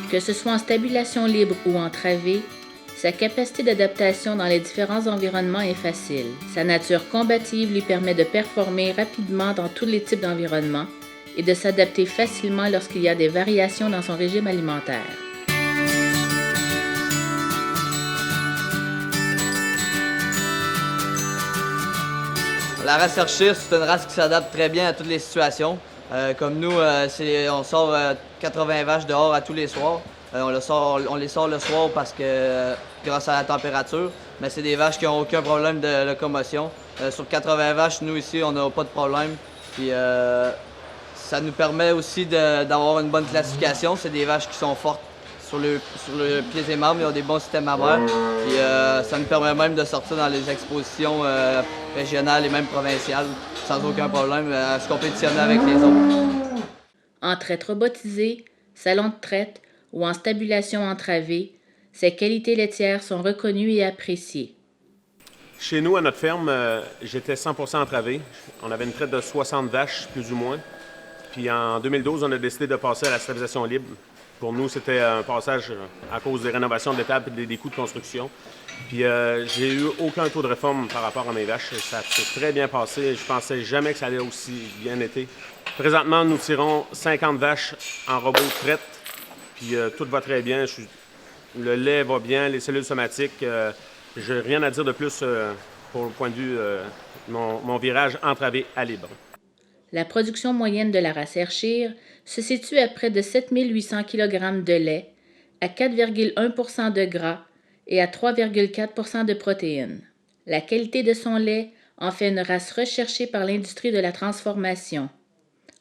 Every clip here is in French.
Que ce soit en stabulation libre ou en travée, sa capacité d'adaptation dans les différents environnements est facile. Sa nature combative lui permet de performer rapidement dans tous les types d'environnements et de s'adapter facilement lorsqu'il y a des variations dans son régime alimentaire. La race Ayrshire, c'est une race qui s'adapte très bien à toutes les situations. Comme nous, on sort 80 vaches dehors à tous les soirs. On les sort le soir parce que grâce à la température, mais c'est des vaches qui n'ont aucun problème de locomotion. Sur 80 vaches, nous ici, on n'a pas de problème. Puis ça nous permet aussi d'avoir une bonne classification. C'est des vaches qui sont fortes sur le pieds et membres, ils ont des bons systèmes mammaires. Puis ça nous permet même de sortir dans les expositions régionales et même provinciales sans aucun problème, à se compétitionner avec les autres. En traite robotisée, salon de traite ou en stabulation entravée, ses qualités laitières sont reconnues et appréciées. Chez nous, à notre ferme, j'étais 100% entravé. On avait une traite de 60 vaches, plus ou moins. Puis en 2012, on a décidé de passer à la stabilisation libre. Pour nous, c'était un passage à cause des rénovations de l'étable et des coûts de construction. Puis j'ai eu aucun taux de réforme par rapport à mes vaches. Ça s'est très bien passé. Je pensais jamais que ça allait aussi bien été. Présentement, nous tirons 50 vaches en robot de traite. Puis tout va très bien. Le lait va bien, les cellules somatiques. Je n'ai rien à dire de plus pour le point de vue mon virage entravé à libre. La production moyenne de la race Ayrshire se situe à près de 7800 kg de lait, à 4,1 % de gras et à 3,4 % de protéines. La qualité de son lait en fait une race recherchée par l'industrie de la transformation.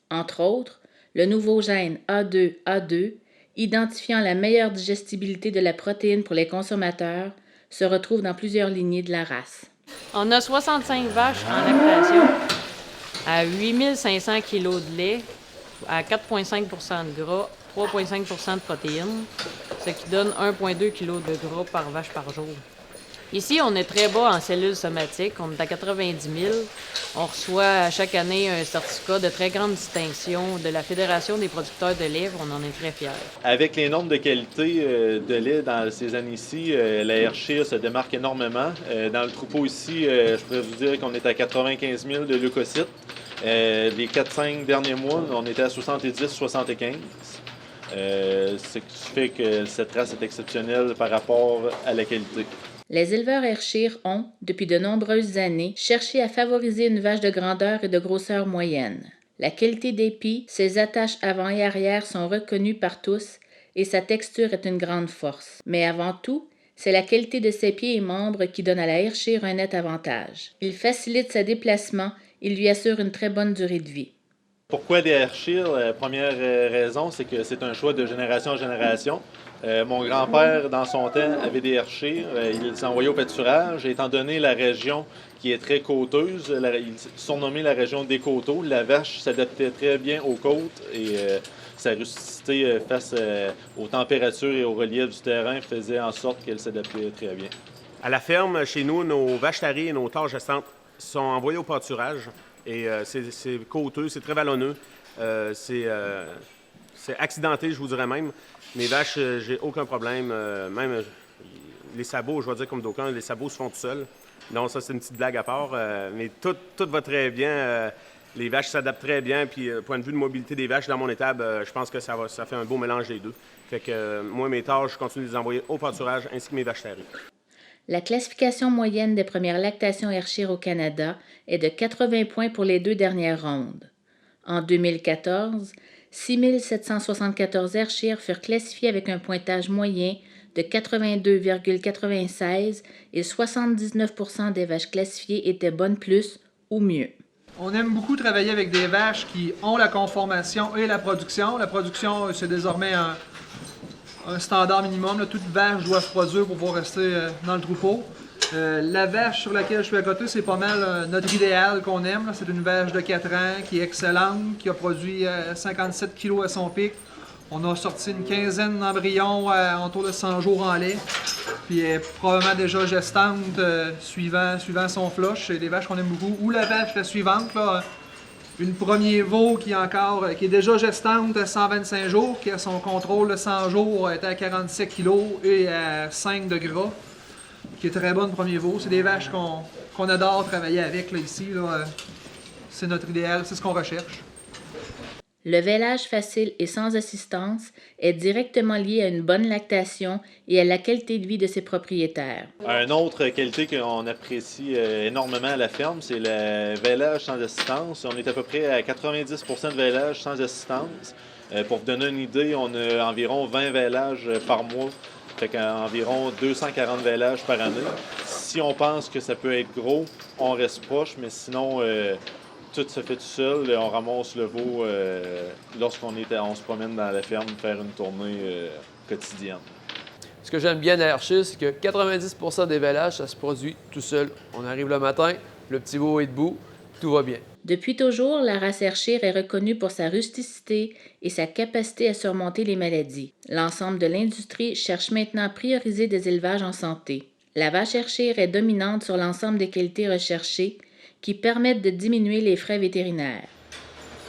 Entre autres, le nouveau gène A2A2, identifiant la meilleure digestibilité de la protéine pour les consommateurs, se retrouve dans plusieurs lignées de la race. On a 65 vaches en lactation, à 8500 kg de lait, à 4,5 % de gras, 3,5 % de protéines, ce qui donne 1,2 kg de gras par vache par jour. Ici, on est très bas en cellules somatiques, on est à 90 000. On reçoit chaque année un certificat de très grande distinction de la Fédération des producteurs de lait, on en est très fiers. Avec les normes de qualité de lait dans ces années-ci, la Ayrshire se démarque énormément. Dans le troupeau ici, je pourrais vous dire qu'on est à 95 000 de leucocytes. Les 4-5 derniers mois, on était à 70-75. Ce qui fait que cette race est exceptionnelle par rapport à la qualité. Les éleveurs Ayrshire ont, depuis de nombreuses années, cherché à favoriser une vache de grandeur et de grosseur moyenne. La qualité des pieds, ses attaches avant et arrière sont reconnues par tous et sa texture est une grande force. Mais avant tout, c'est la qualité de ses pieds et membres qui donne à la Ayrshire un net avantage. Il facilite ses déplacements, il lui assure une très bonne durée de vie. Pourquoi des Ayrshire? La première raison, c'est que c'est un choix de génération en génération. Mon grand-père, dans son temps, avait des Ayrshire. Il les envoyait au pâturage. Étant donné la région qui est très côteuse, il surnommé la région des coteaux, la vache s'adaptait très bien aux côtes et sa rusticité face aux températures et au relief du terrain faisait en sorte qu'elle s'adaptait très bien. À la ferme, chez nous, nos vaches taries et nos tares gestantes sont envoyées au pâturage. Et c'est côteux, c'est très vallonneux. C'est accidenté, je vous dirais même. Mes vaches, j'ai aucun problème. Même les sabots, je vais dire comme d'aucuns, les sabots se font tout seuls. Non, ça, c'est une petite blague à part. Mais tout va très bien. Les vaches s'adaptent très bien. Puis, point de vue de mobilité des vaches dans mon étable, je pense que ça fait un beau mélange des deux. Fait que moi, mes tares, je continue de les envoyer au pâturage ainsi que mes vaches taries. La classification moyenne des premières lactations Ayrshire au Canada est de 80 points pour les 2 dernières rondes. En 2014, 6 774 Ayrshire furent classifiés avec un pointage moyen de 82,96 et 79 % des vaches classifiées étaient bonnes plus ou mieux. On aime beaucoup travailler avec des vaches qui ont la conformation et la production. La production, c'est désormais un standard minimum. Là. Toute vache doit se produire pour pouvoir rester dans le troupeau. La vache sur laquelle je suis à côté, c'est pas mal notre idéal qu'on aime. C'est une vache de 4 ans qui est excellente, qui a produit 57 kg à son pic. On a sorti une quinzaine d'embryons autour de 100 jours en lait. Puis elle est probablement déjà gestante suivant son flush. C'est des vaches qu'on aime beaucoup. Ou la vache la suivante, là, Une premier veau qui est déjà gestante à 125 jours, qui a son contrôle de 100 jours, est à 47 kg et à 5 de gras, qui est très bonne premier veau. C'est des vaches qu'on adore travailler avec là, ici. Là. C'est notre idéal, c'est ce qu'on recherche. Le vêlage facile et sans assistance est directement lié à une bonne lactation et à la qualité de vie de ses propriétaires. Une autre qualité qu'on apprécie énormément à la ferme, c'est le vêlage sans assistance. On est à peu près à 90 % de vêlage sans assistance. Pour vous donner une idée, on a environ 20 vêlages par mois, fait qu'environ 240 vêlages par année. Si on pense que ça peut être gros, on reste proche, mais sinon, tout se fait tout seul. On ramasse le veau lorsqu'on se promène dans la ferme faire une tournée quotidienne. Ce que j'aime bien à Hershey, c'est que 90 % des vêlages, ça se produit tout seul. On arrive le matin, le petit veau est debout, tout va bien. Depuis toujours, la race Hershire est reconnue pour sa rusticité et sa capacité à surmonter les maladies. L'ensemble de l'industrie cherche maintenant à prioriser des élevages en santé. La vache Hershire est dominante sur l'ensemble des qualités recherchées qui permettent de diminuer les frais vétérinaires.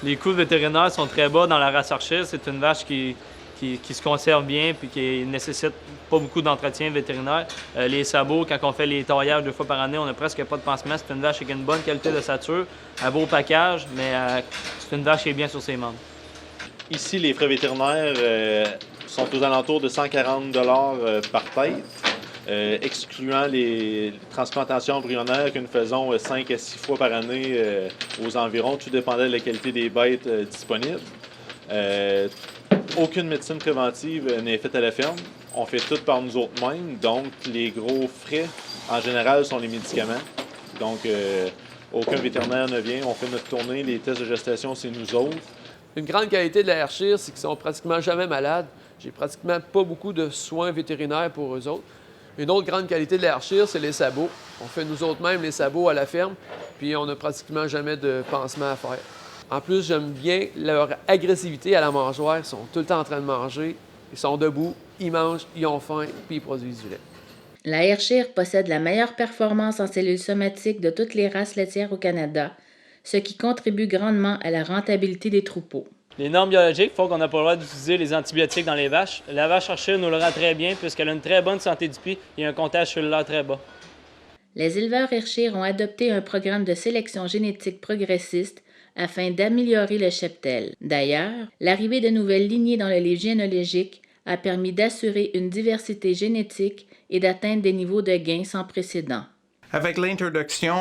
Les coûts vétérinaires sont très bas dans la race Hershire. C'est une vache qui se conserve bien et qui ne nécessite pas beaucoup d'entretien vétérinaire. Les sabots, quand on fait les taillages 2 fois par année, on n'a presque pas de pansement. C'est une vache avec une bonne qualité de sature, un beau package, mais c'est une vache qui est bien sur ses membres. Ici, les frais vétérinaires sont aux alentours de 140 $ par tête. Excluant les transplantations embryonnaires que nous faisons 5 à 6 fois par année aux environs, tout dépendait de la qualité des bêtes disponibles. Aucune médecine préventive n'est faite à la ferme. On fait tout par nous autres mêmes, donc les gros frais, en général, sont les médicaments. Donc, aucun vétérinaire ne vient, on fait notre tournée, les tests de gestation, c'est nous autres. Une grande qualité de la Hershire, c'est qu'ils sont pratiquement jamais malades. J'ai pratiquement pas beaucoup de soins vétérinaires pour eux autres. Une autre grande qualité de la Hershire, c'est les sabots. On fait nous autres mêmes les sabots à la ferme, puis on n'a pratiquement jamais de pansement à faire. En plus, j'aime bien leur agressivité à la mangeoire. Ils sont tout le temps en train de manger, ils sont debout, ils mangent, ils ont faim, puis ils produisent du lait. La Hershire possède la meilleure performance en cellules somatiques de toutes les races laitières au Canada, ce qui contribue grandement à la rentabilité des troupeaux. Les normes biologiques font qu'on n'a pas le droit d'utiliser les antibiotiques dans les vaches. La vache Hershire nous le rend très bien puisqu'elle a une très bonne santé du pied et un comptage cellulaire très bas. Les éleveurs Hershire ont adopté un programme de sélection génétique progressiste afin d'améliorer le cheptel. D'ailleurs, l'arrivée de nouvelles lignées dans le livre généalogique a permis d'assurer une diversité génétique et d'atteindre des niveaux de gains sans précédent. Avec l'introduction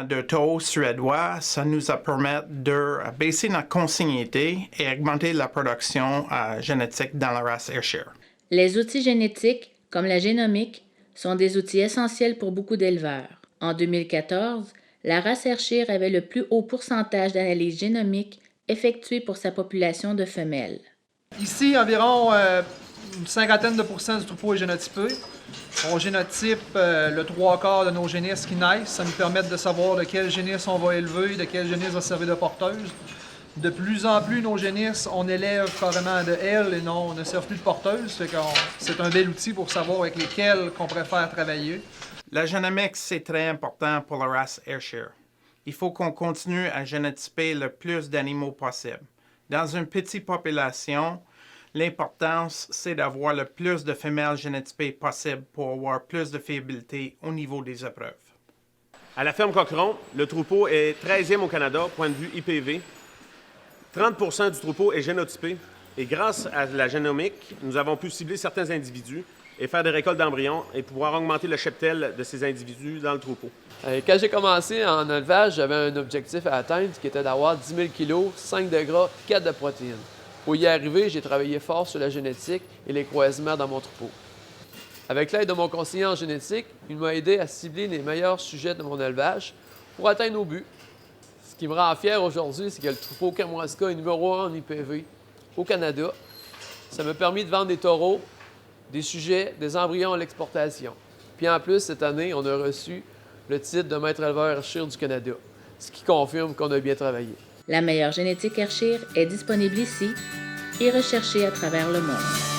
de taureaux suédois, ça nous a permis de baisser notre consanguinité et augmenter la production génétique dans la race Hershire. Les outils génétiques, comme la génomique, sont des outils essentiels pour beaucoup d'éleveurs. En 2014, la race Hershire avait le plus haut pourcentage d'analyses génomiques effectuées pour sa population de femelles. Ici, environ une cinquantaine de pourcents du troupeau est génotypé. On génotype le 3/4 de nos génisses qui naissent. Ça nous permet de savoir de quelle génisse on va élever, de quelle génisse va servir de porteuse. De plus en plus, nos génisses, on élève carrément de elles et non, on ne sert plus de porteuse. C'est un bel outil pour savoir avec lesquelles qu'on préfère travailler. La génomique, c'est très important pour la race Hershire. Il faut qu'on continue à génotyper le plus d'animaux possible. Dans une petite population, l'importance, c'est d'avoir le plus de femelles génotypées possible pour avoir plus de fiabilité au niveau des épreuves. À la ferme Cochron, le troupeau est 13e au Canada, point de vue IPV. 30 % du troupeau est génotypé et grâce à la génomique, nous avons pu cibler certains individus et faire des récoltes d'embryons et pouvoir augmenter le cheptel de ces individus dans le troupeau. Quand j'ai commencé en élevage, j'avais un objectif à atteindre qui était d'avoir 10 000 kg, 5 de gras, 4 de protéines. Pour y arriver, j'ai travaillé fort sur la génétique et les croisements dans mon troupeau. Avec l'aide de mon conseiller en génétique, il m'a aidé à cibler les meilleurs sujets de mon élevage pour atteindre nos buts. Ce qui me rend fier aujourd'hui, c'est que le troupeau Kamouraska est numéro 1 en IPV au Canada. Ça m'a permis de vendre des taureaux, des sujets, des embryons à l'exportation. Puis en plus, cette année, on a reçu le titre de maître éleveur Hershire du Canada, ce qui confirme qu'on a bien travaillé. La meilleure génétique Hershire est disponible ici et recherchée à travers le monde.